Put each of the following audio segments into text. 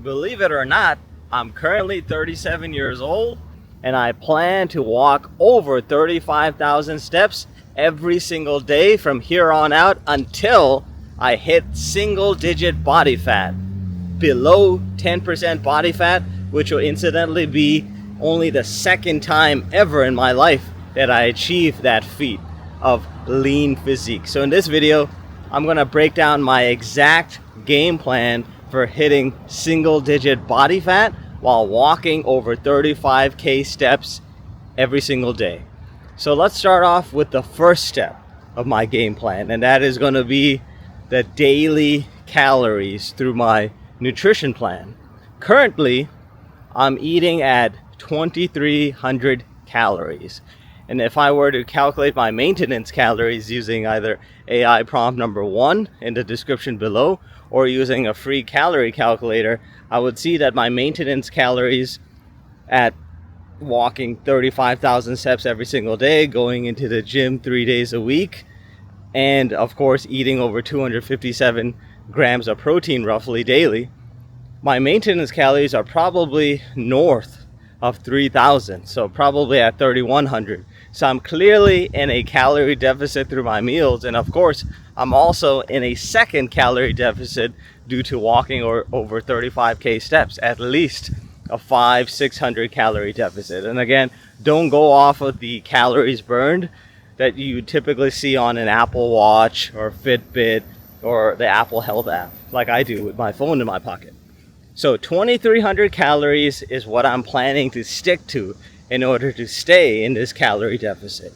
believe it or not, I'm currently 37 years old and I plan to walk over 35,000 steps every single day from here on out until I hit single digit body fat, below 10% body fat, which will incidentally be only the second time ever in my life that I achieved that feat of lean physique. So in this video, I'm going to break down my exact game plan for hitting single digit body fat while walking over 35k steps every single day. So let's start off with the first step of my game plan, and that is going to be the daily calories through my nutrition plan. Currently, I'm eating at 2,300 calories. And if I were to calculate my maintenance calories using either AI prompt number 1 in the description below or using a free calorie calculator, I would see that my maintenance calories at walking 35,000 steps every single day, going into the gym 3 days a week, and of course eating over 257 grams of protein roughly daily, my maintenance calories are probably north of 3,000, so probably at 3,100. So I'm clearly in a calorie deficit through my meals, and of course I'm also in a second calorie deficit due to walking over 35k steps, at least a 500-600 calorie deficit. And again, don't go off of the calories burned that you typically see on an Apple Watch or Fitbit or the Apple Health app, like I do with my phone in my pocket. So 2,300 calories is what I'm planning to stick to in order to stay in this calorie deficit.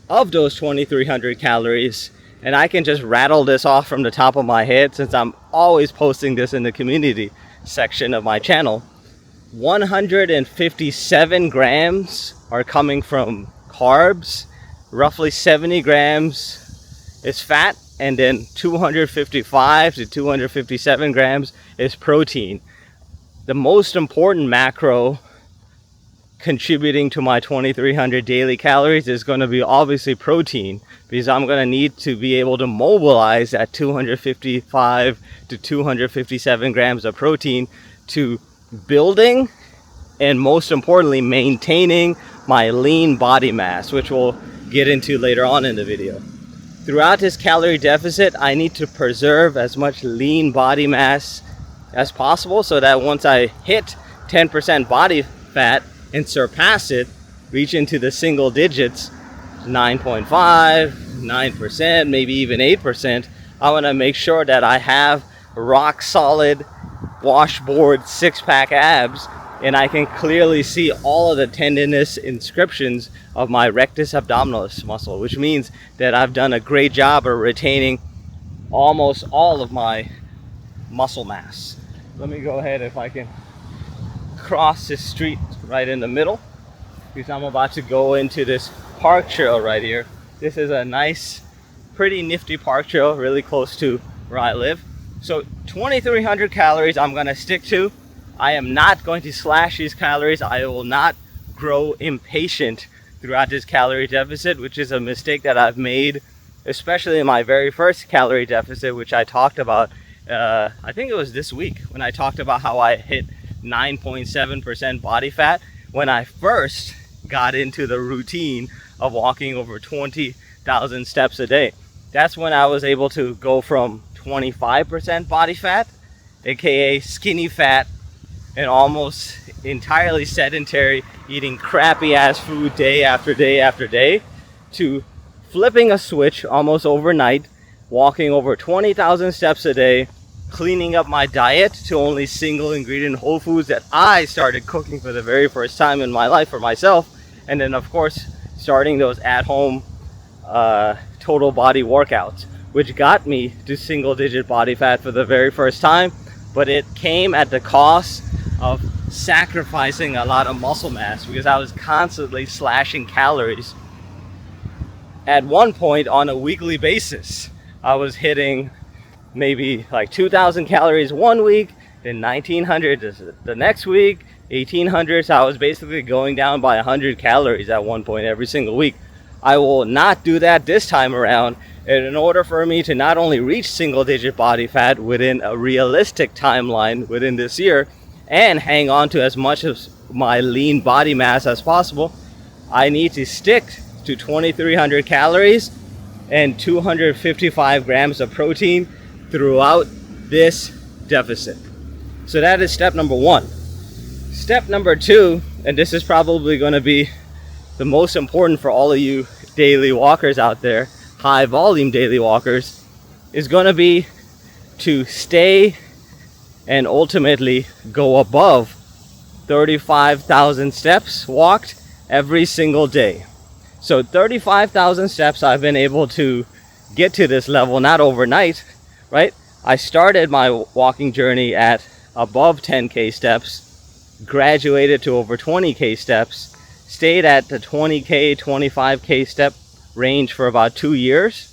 Of those 2,300 calories, and I can just rattle this off from the top of my head since I'm always posting this in the community section of my channel, 157 grams are coming from carbs, roughly 70 grams is fat, and then 255 to 257 grams is protein. The most important macro contributing to my 2,300 daily calories is going to be obviously protein, because I'm going to need to be able to mobilize that 255 to 257 grams of protein to building and most importantly maintaining my lean body mass, which we'll get into later on in the video. Throughout this calorie deficit, I need to preserve as much lean body mass as possible so that once I hit 10% body fat and surpass it, reach into the single digits, 9.5, 9%, maybe even 8%, I want to make sure that I have rock solid washboard six-pack abs, and I can clearly see all of the tendinous inscriptions of my rectus abdominis muscle, which means that I've done a great job of retaining almost all of my muscle mass. Let me go ahead if I can cross this street right in the middle, because I'm about to go into this park trail right here. This is a nice, pretty nifty park trail really close to where I live. So 2,300 calories I'm going to stick to. I am not going to slash these calories. I will not grow impatient throughout this calorie deficit, which is a mistake that I've made, especially in my very first calorie deficit, which I talked about I think it was this week when I talked about how I hit 9.7% body fat when I first got into the routine of walking over 20,000 steps a day. That's when I was able to go from 25% body fat, aka skinny fat, and almost entirely sedentary, eating crappy ass food day after day after day, to flipping a switch almost overnight, walking over 20,000 steps a day, cleaning up my diet to only single ingredient whole foods that I started cooking for the very first time in my life for myself, and then of course starting those at-home total body workouts, which got me to single digit body fat for the very first time, but it came at the cost of sacrificing a lot of muscle mass because I was constantly slashing calories. At one point on a weekly basis, I was hitting maybe like 2,000 calories one week, then 1,900 the next week, 1,800. So I was basically going down by 100 calories at one point every single week. I will not do that this time around. And in order for me to not only reach single digit body fat within a realistic timeline within this year, and hang on to as much of my lean body mass as possible, I need to stick to 2,300 calories and 255 grams of protein throughout this deficit. So that is step number one. Step number two, and this is probably going to be the most important for all of you daily walkers out there, high volume daily walkers, is going to be to stay and ultimately go above 35,000 steps walked every single day. So 35,000 steps, I've been able to get to this level, not overnight, right? I started my walking journey at above 10K steps, graduated to over 20K steps, stayed at the 20K, 25K step range for about 2 years,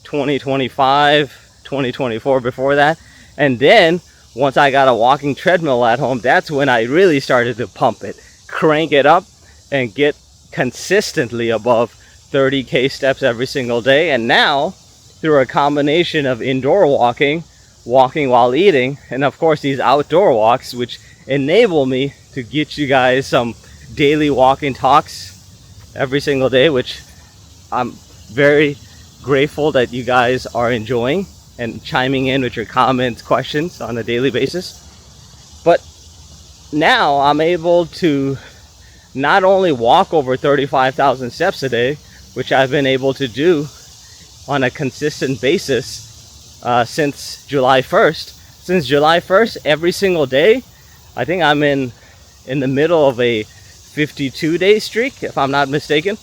2025, 2024 before that. And then once I got a walking treadmill at home, that's when I really started to pump it, crank it up, and get consistently above 30K steps every single day. And now, through a combination of indoor walking, walking while eating, and of course these outdoor walks, which enable me to get you guys some daily walking talks every single day, which I'm very grateful that you guys are enjoying and chiming in with your comments, questions on a daily basis. But now I'm able to not only walk over 35,000 steps a day, which I've been able to do on a consistent basis since July 1st. Since July 1st, every single day, I think I'm in the middle of a 52-day streak, if I'm not mistaken.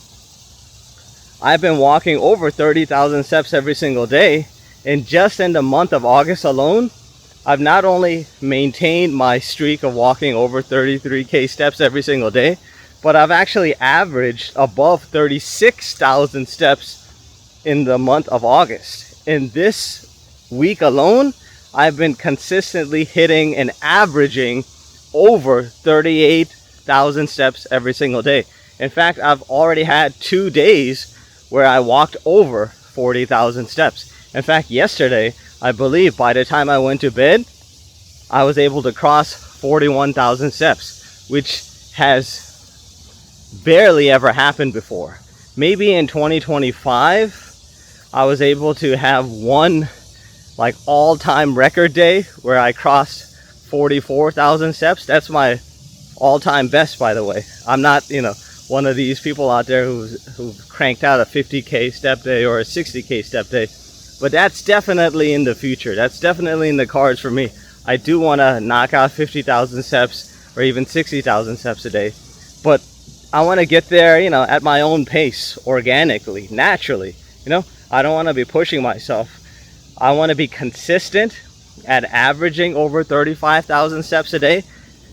I've been walking over 30,000 steps every single day. And just in the month of August alone, I've not only maintained my streak of walking over 33K steps every single day, but I've actually averaged above 36,000 steps in the month of August. In this week alone, I've been consistently hitting and averaging over 38,000 steps every single day. In fact, I've already had 2 days where I walked over 40,000 steps. In fact, yesterday, I believe by the time I went to bed, I was able to cross 41,000 steps, which has barely ever happened before. Maybe in 2025, I was able to have one like all-time record day where I crossed 44,000 steps. That's my all-time best, by the way. I'm not, one of these people out there who've cranked out a 50K step day or a 60K step day. But that's definitely in the future. That's definitely in the cards for me. I do want to knock out 50,000 steps or even 60,000 steps a day. But I want to get there, at my own pace, organically, naturally. I don't want to be pushing myself. I want to be consistent at averaging over 35,000 steps a day,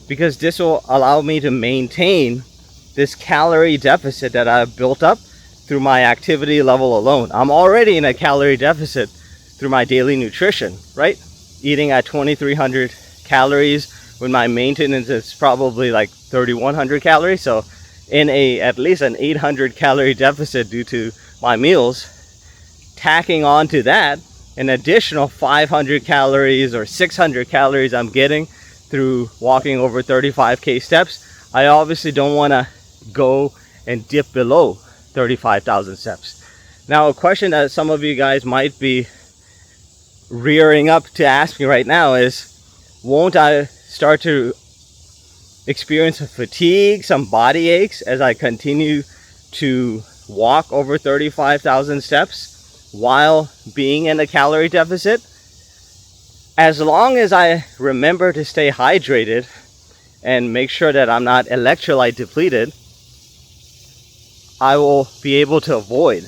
because this will allow me to maintain this calorie deficit that I've built up through my activity level alone. I'm already in a calorie deficit through my daily nutrition, right? Eating at 2,300 calories when my maintenance is probably like 3,100 calories. So in at least an 800 calorie deficit due to my meals, tacking on to that an additional 500 calories or 600 calories I'm getting through walking over 35K steps. I obviously don't want to go and dip below 35,000 steps. Now, a question that some of you guys might be rearing up to ask me right now is, won't I start to experience some fatigue, some body aches as I continue to walk over 35,000 steps while being in a calorie deficit? As long as I remember to stay hydrated and make sure that I'm not electrolyte depleted, I will be able to avoid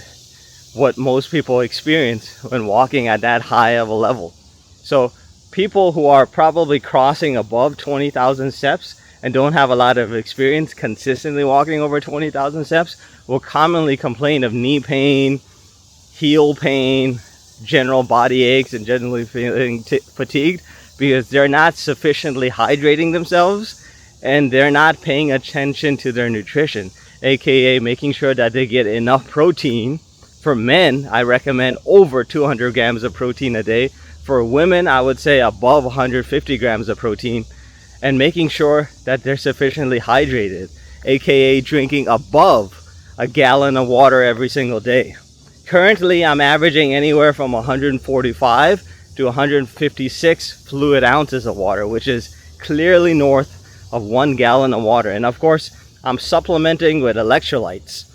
what most people experience when walking at that high of a level. So people who are probably crossing above 20,000 steps and don't have a lot of experience consistently walking over 20,000 steps will commonly complain of knee pain, heel pain, general body aches, and generally feeling fatigued because they're not sufficiently hydrating themselves and they're not paying attention to their nutrition, aka making sure that they get enough protein. For men, I recommend over 200 grams of protein a day. For women, I would say above 150 grams of protein. and making sure that they're sufficiently hydrated, aka drinking above a gallon of water every single day. Currently, I'm averaging anywhere from 145 to 156 fluid ounces of water, which is clearly north of 1 gallon of water. And of course, I'm supplementing with electrolytes.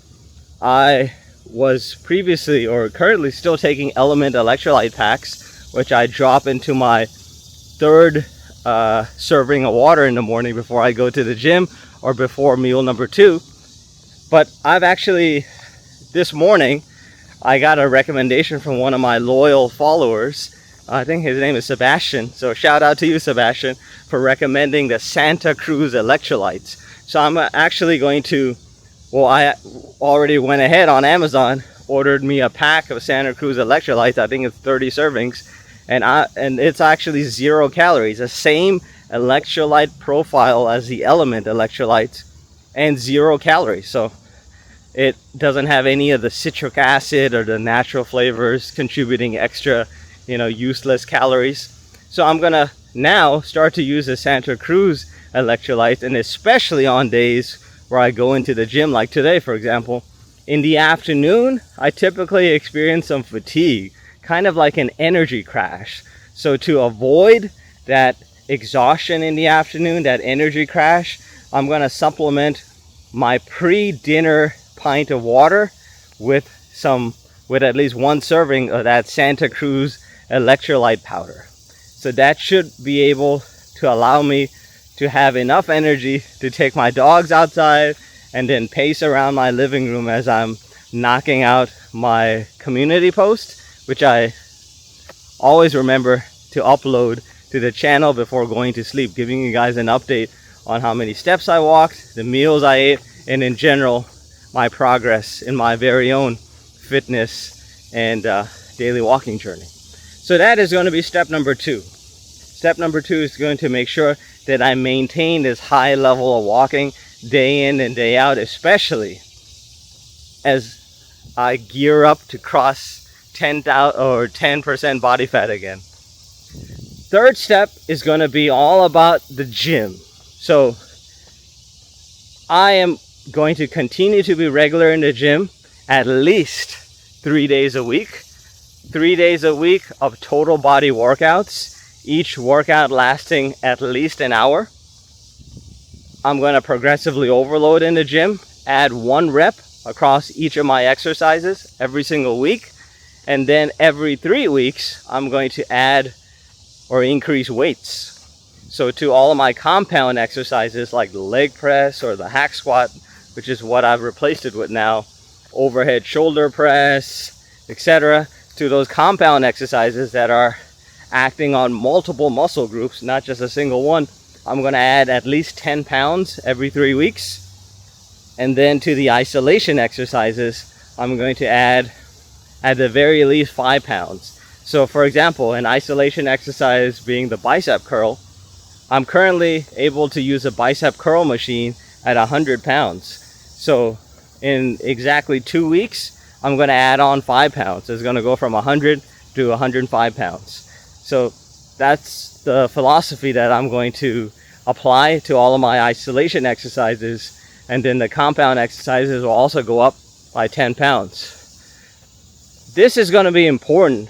I was previously or currently still taking Element electrolyte packs, which I drop into my third serving of water in the morning before I go to the gym or before meal number 2. But I've actually, this morning, I got a recommendation from one of my loyal followers. I think his name is Sebastian. So shout out to you, Sebastian, for recommending the Santa Cruz electrolytes. So I'm actually going to, well, I already went ahead on Amazon, ordered me a pack of Santa Cruz electrolytes. I think it's 30 servings. And it's actually 0 calories. The same electrolyte profile as the Element electrolytes and 0 calories. So it doesn't have any of the citric acid or the natural flavors contributing extra, useless calories. So I'm gonna now start to use the Santa Cruz electrolytes, and especially on days where I go into the gym, like today, for example. In the afternoon, I typically experience some fatigue, kind of like an energy crash. So to avoid that exhaustion in the afternoon, that energy crash, I'm gonna supplement my pre-dinner pint of water with at least 1 serving of that Santa Cruz electrolyte powder. So that should be able to allow me to have enough energy to take my dogs outside and then pace around my living room as I'm knocking out my community post, which I always remember to upload to the channel before going to sleep, giving you guys an update on how many steps I walked, the meals I ate, and in general, my progress in my very own fitness and daily walking journey. So that is going to be step number 2. Step number 2 is going to make sure that I maintain this high level of walking day in and day out, especially as I gear up to cross 10% body fat again. Third step is going to be all about the gym. So I am going to continue to be regular in the gym at least 3 days a week. 3 days a week of total body workouts, each workout lasting at least an hour. I'm going to progressively overload in the gym, add 1 rep across each of my exercises every single week. And then every 3 weeks, I'm going to add or increase weights. So to all of my compound exercises like the leg press or the hack squat, which is what I've replaced it with now, overhead shoulder press, etc., to those compound exercises that are acting on multiple muscle groups, not just a single one, I'm going to add at least 10 pounds every 3 weeks. And then to the isolation exercises, I'm going to add at the very least 5 pounds. So for example, an isolation exercise being the bicep curl, I'm currently able to use a bicep curl machine at 100 pounds. So in exactly 2 weeks, I'm going to add on 5 pounds. It's going to go from 100 to 105 pounds. So that's the philosophy that I'm going to apply to all of my isolation exercises. And then the compound exercises will also go up by 10 pounds. This is going to be important,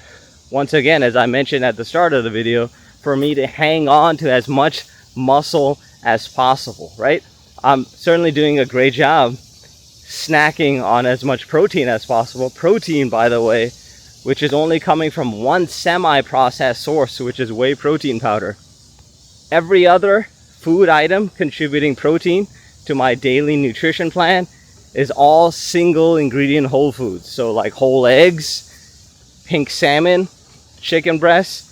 once again, as I mentioned at the start of the video, for me to hang on to as much muscle as possible, right? I'm certainly doing a great job snacking on as much protein as possible. Protein, by the way, which is only coming from one semi-processed source, which is whey protein powder. Every other food item contributing protein to my daily nutrition plan is all single ingredient whole foods. So like whole eggs, pink salmon, chicken breast,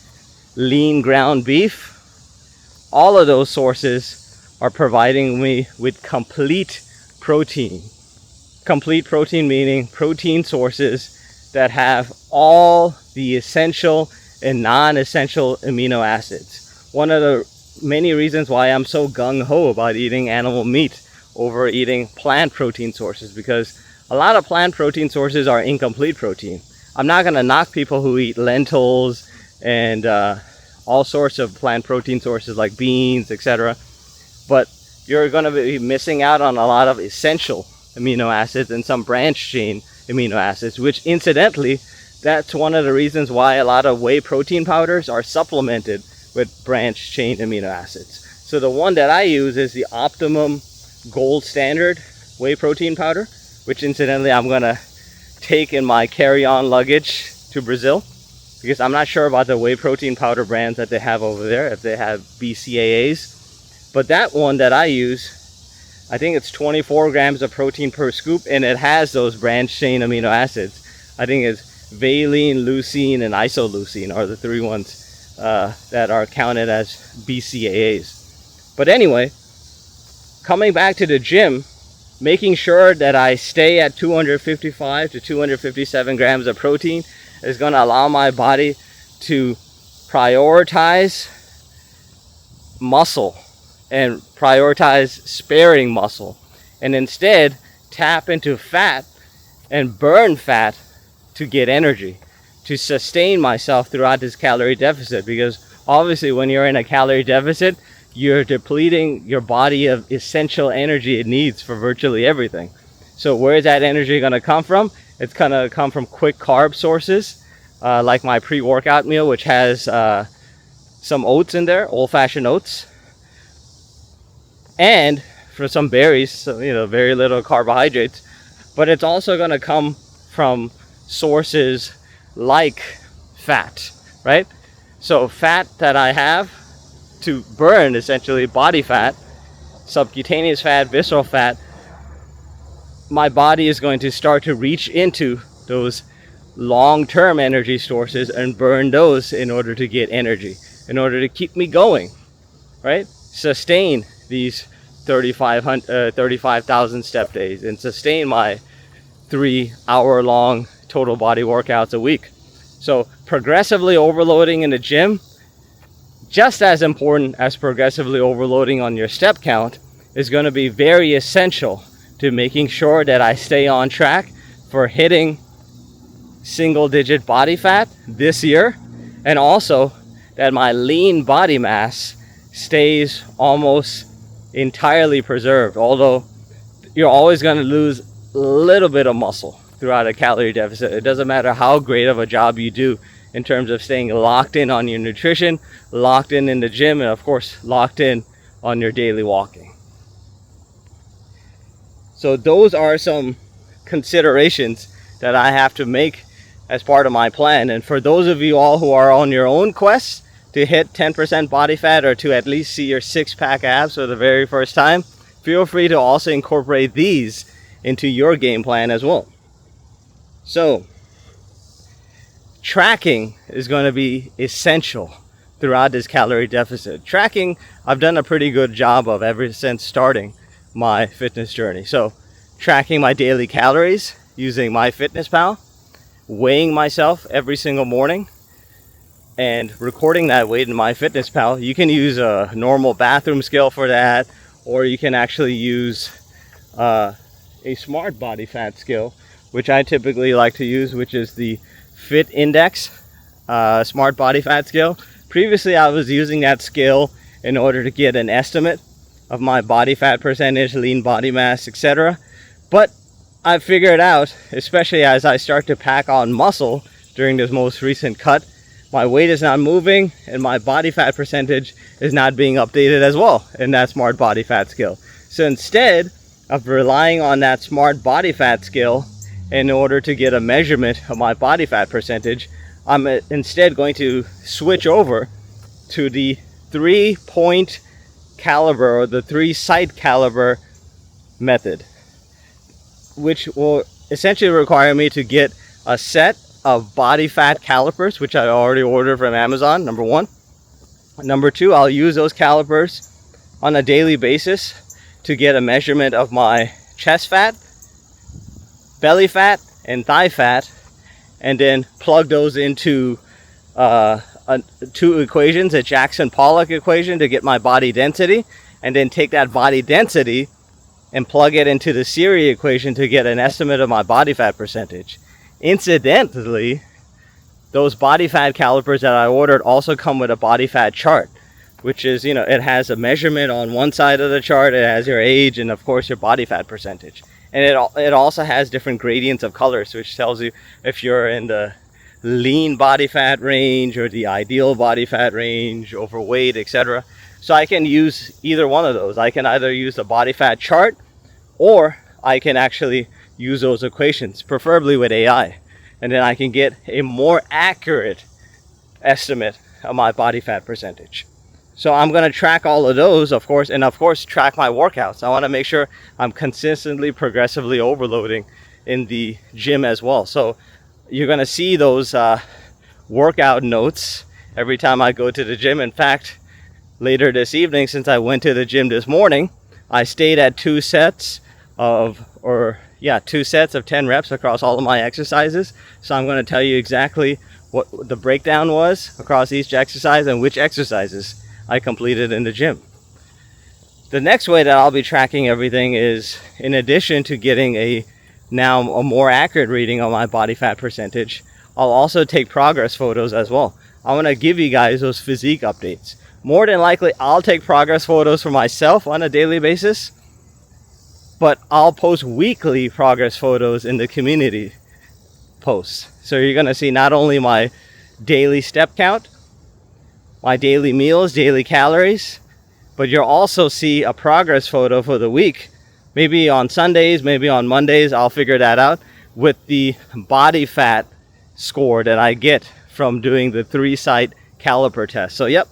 lean ground beef. All of those sources are providing me with complete protein. Complete protein meaning protein sources that have all the essential and non-essential amino acids. One of the many reasons why I'm so gung-ho about eating animal meat over eating plant protein sources, because a lot of plant protein sources are incomplete protein. I'm not going to knock people who eat lentils and all sorts of plant protein sources like beans, etc. but you're going to be missing out on a lot of essential amino acids and some branch chain amino acids, which incidentally, that's one of the reasons why a lot of whey protein powders are supplemented with branch chain amino acids. So the one that I use is the Optimum Gold Standard whey protein powder, which incidentally I'm going to take in my carry-on luggage to Brazil, because I'm not sure about the whey protein powder brands that they have over there, if they have BCAAs. But that one that I use, I think it's 24 grams of protein per scoop, and it has those branch chain amino acids. I think it's valine, leucine, and isoleucine are the three ones that are counted as BCAAs. But anyway, coming back to the gym, making sure that I stay at 255 to 257 grams of protein is going to allow my body to prioritize muscle and prioritize sparing muscle, and instead tap into fat and burn fat to get energy, to sustain myself throughout this calorie deficit. Because obviously when you're in a calorie deficit, you're depleting your body of essential energy it needs for virtually everything. So where's that energy going to come from? It's going to come from quick carb sources, like my pre-workout meal, which has some oats in there, old-fashioned oats, and for some berries, so very little carbohydrates. But it's also going to come from sources like fat, right? So fat that I have to burn, essentially body fat, subcutaneous fat, visceral fat, my body is going to start to reach into those long-term energy sources and burn those in order to get energy, in order to keep me going, right? Sustain these 35,000 step days and sustain my 3-hour-long total body workouts a week. So progressively overloading in the gym, just as important as progressively overloading on your step count, is going to be very essential to making sure that I stay on track for hitting single-digit body fat this year, and also that my lean body mass stays almost entirely preserved. Although you're always going to lose a little bit of muscle throughout a calorie deficit. It doesn't matter how great of a job you do in terms of staying locked in on your nutrition, locked in the gym, and of course locked in on your daily walking. So those are some considerations that I have to make as part of my plan. And for those of you all who are on your own quest to hit 10% body fat, or to at least see your six-pack abs for the very first time, feel free to also incorporate these into your game plan as well. So tracking is going to be essential throughout this calorie deficit. Tracking, I've done a pretty good job of ever since starting my fitness journey. So tracking my daily calories using MyFitnessPal, weighing myself every single morning, and recording that weight in MyFitnessPal. You can use a normal bathroom scale for that, or you can actually use a smart body fat scale, which I typically like to use, which is the Fit Index smart body fat scale. Previously I was using that scale in order to get an estimate of my body fat percentage, lean body mass, etc. But I figured out, especially as I start to pack on muscle during this most recent cut, my weight is not moving and my body fat percentage is not being updated as well in that smart body fat scale. So instead of relying on that smart body fat scale in order to get a measurement of my body fat percentage, I'm instead going to switch over to the 3-point caliber, or the 3-site caliber method, which will essentially require me to get a set of body fat calipers, which I already ordered from Amazon, number one. Number two, I'll use those calipers on a daily basis to get a measurement of my chest fat, belly fat, and thigh fat, and then plug those into two equations, a Jackson-Pollock equation to get my body density, and then take that body density and plug it into the Siri equation to get an estimate of my body fat percentage. Incidentally, those body fat calipers that I ordered also come with a body fat chart. which is, you know, it has a measurement on one side of the chart. It has your age and of course your body fat percentage. And it also has different gradients of colors, which tells you if you're in the lean body fat range or the ideal body fat range, overweight, etc. So I can use either one of those. I can either use the body fat chart, or I can actually use those equations, preferably with AI. And then I can get a more accurate estimate of my body fat percentage. So I'm going to track all of those, of course, and of course track my workouts. I want to make sure I'm consistently, progressively overloading in the gym as well. So you're going to see those workout notes every time I go to the gym. In fact, later this evening, since I went to the gym this morning, I stayed at 2 sets of 10 reps across all of my exercises. So I'm going to tell you exactly what the breakdown was across each exercise and which exercises I completed in the gym. The next way that I'll be tracking everything is, in addition to getting a more accurate reading on my body fat percentage, I'll also take progress photos as well. I want to give you guys those physique updates. More than likely, I'll take progress photos for myself on a daily basis, but I'll post weekly progress photos in the community posts. So you're going to see not only my daily step count, my daily meals, daily calories, but you'll also see a progress photo for the week. Maybe on Sundays, maybe on Mondays, I'll figure that out, with the body fat score that I get from doing the 3-site caliper test. So yep,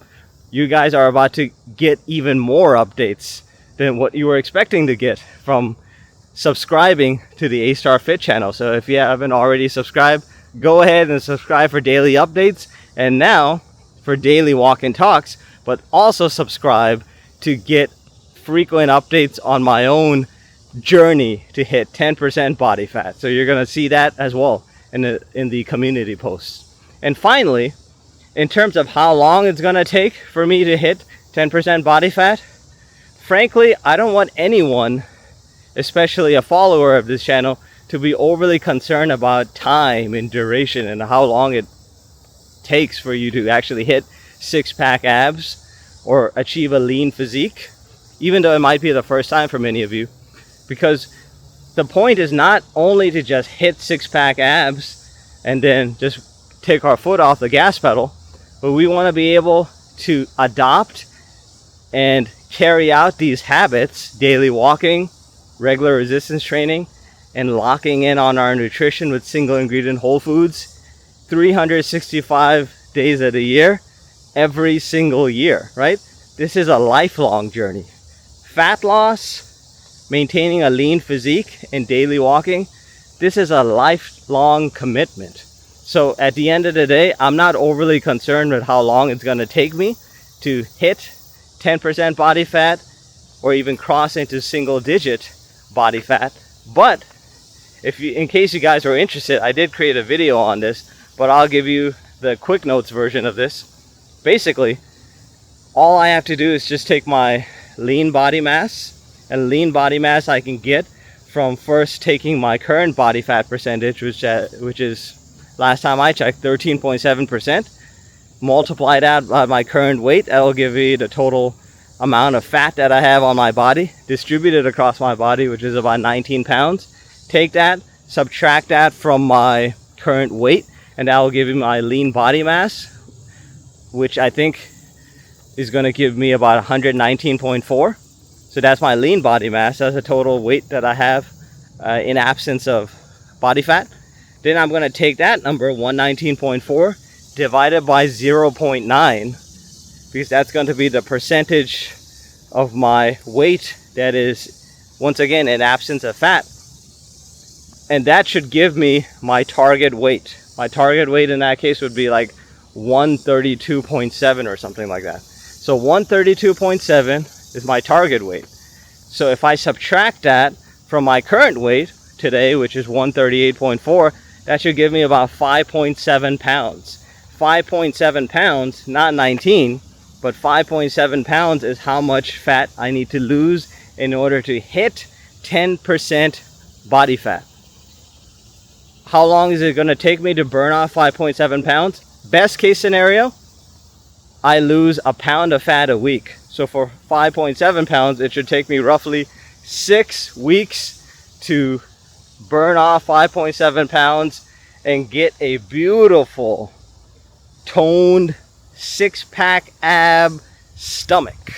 you guys are about to get even more updates than what you were expecting to get from subscribing to the Acestar Fit channel. So if you haven't already subscribed, go ahead and subscribe for daily updates, and now for daily walk and talks, but also subscribe to get frequent updates on my own journey to hit 10% body fat. So you're going to see that as well in the community posts. And finally, in terms of how long it's going to take for me to hit 10% body fat, frankly, I don't want anyone, especially a follower of this channel, to be overly concerned about time and duration and how long it takes for you to actually hit 6-pack abs or achieve a lean physique, even though it might be the first time for many of you. Because the point is not only to just hit 6-pack abs and then just take our foot off the gas pedal, but we want to be able to adopt and carry out these habits: daily walking, regular resistance training, and locking in on our nutrition with single ingredient whole foods 365 days of the year, every single year, right? This is a lifelong journey. Fat loss, maintaining a lean physique, and daily walking, this is a lifelong commitment. So at the end of the day, I'm not overly concerned with how long it's going to take me to hit 10% body fat or even cross into single digit body fat. But in case you guys are interested, I did create a video on this, but I'll give you the quick notes version of this. Basically, all I have to do is just take my lean body mass, and lean body mass I can get from first taking my current body fat percentage, which is, last time I checked, 13.7%. Multiply that by my current weight, that will give you the total amount of fat that I have on my body, distributed across my body, which is about 19 pounds. Take that, subtract that from my current weight, and that will give me my lean body mass, which I think is going to give me about 119.4. So that's my lean body mass. That's the total weight that I have in absence of body fat. Then I'm going to take that number, 119.4, divided by 0.9, because that's going to be the percentage of my weight that is, once again, in absence of fat. And that should give me my target weight. My target weight in that case would be like 132.7 or something like that. So 132.7 is my target weight. So if I subtract that from my current weight today, which is 138.4, that should give me about 5.7 pounds. 5.7 pounds, not 19, but 5.7 pounds is how much fat I need to lose in order to hit 10% body fat. How long is it going to take me to burn off 5.7 pounds? Best case scenario, I lose a pound of fat a week. So for 5.7 pounds, it should take me roughly 6 weeks to burn off 5.7 pounds and get a beautiful toned 6-pack ab stomach.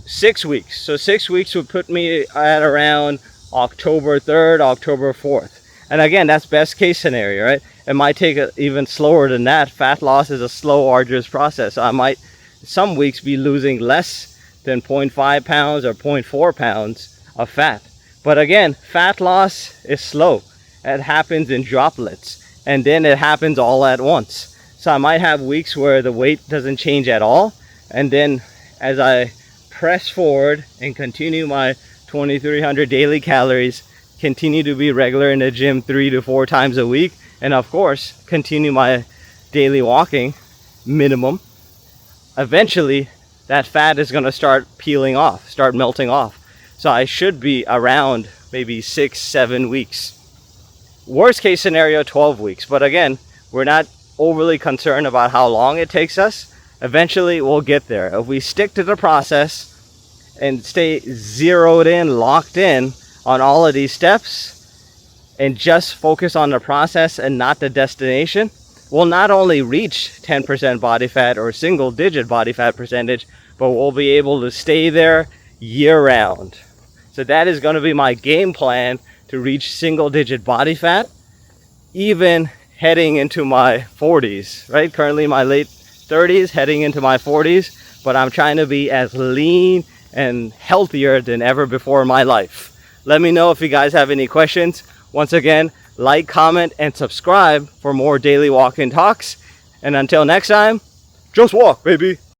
6 weeks. So 6 weeks would put me at around October 3rd, October 4th. And again, that's best case scenario, right? It might take even slower than that. Fat loss is a slow, arduous process. So I might some weeks be losing less than 0.5 pounds or 0.4 pounds of fat. But again, fat loss is slow. It happens in droplets, and then it happens all at once. So I might have weeks where the weight doesn't change at all, and then as I press forward and continue my 2,300 daily calories, continue to be regular in the gym 3 to 4 times a week, and of course continue my daily walking minimum, eventually that fat is going to start peeling off, start melting off. So I should be around maybe 6-7 weeks. Worst case scenario, 12 weeks. But again, we're not overly concerned about how long it takes us. Eventually we'll get there. If we stick to the process and stay zeroed in, locked in on all of these steps, and just focus on the process and not the destination, we'll not only reach 10% body fat or single digit body fat percentage, but we'll be able to stay there year round. So that is going to be my game plan to reach single digit body fat, even heading into my 40s, right? Currently my late 30s, heading into my 40s, but I'm trying to be as lean and healthier than ever before in my life. Let me know if you guys have any questions. Once again, like, comment, and subscribe for more daily walk-in talks. And until next time, just walk, baby.